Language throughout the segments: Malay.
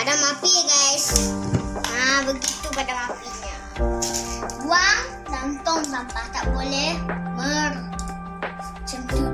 Padam api ya guys. Nah, begitu padam apinya. Buang dan tong sampah, tak boleh mercentut.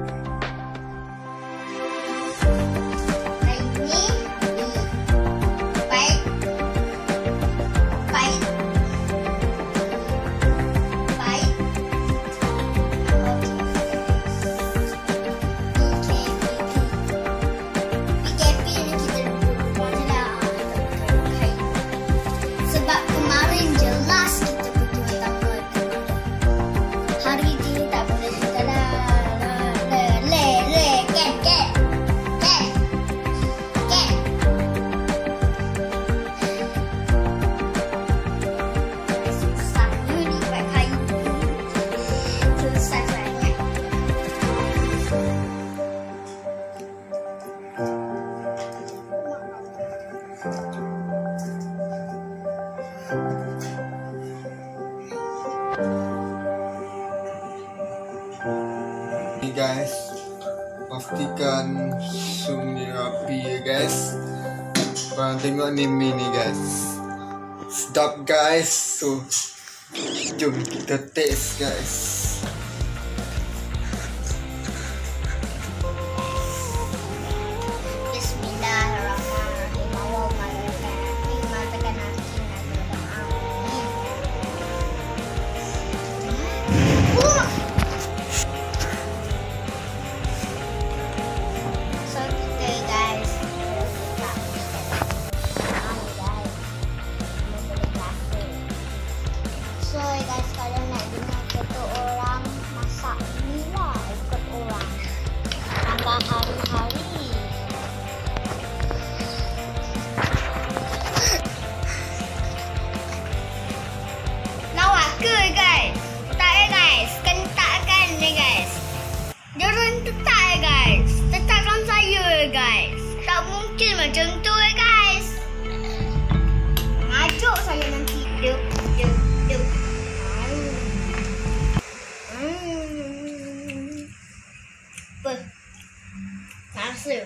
Ni guys, pastikan sumber api ya guys. Tengok anime ni guys, sedap guys. So jom kita taste guys. Guys, kalau nak dengar kata orang masak ni lah, ikut orang tambah hari-hari. Lawak ke guys? Tak ya guys, kentakkan ya guys. Jangan tetap ya guys, tetapkan saya ya guys. Tak mungkin macam tu ya guys. Ngajuk saya nanti. Duk. Rasa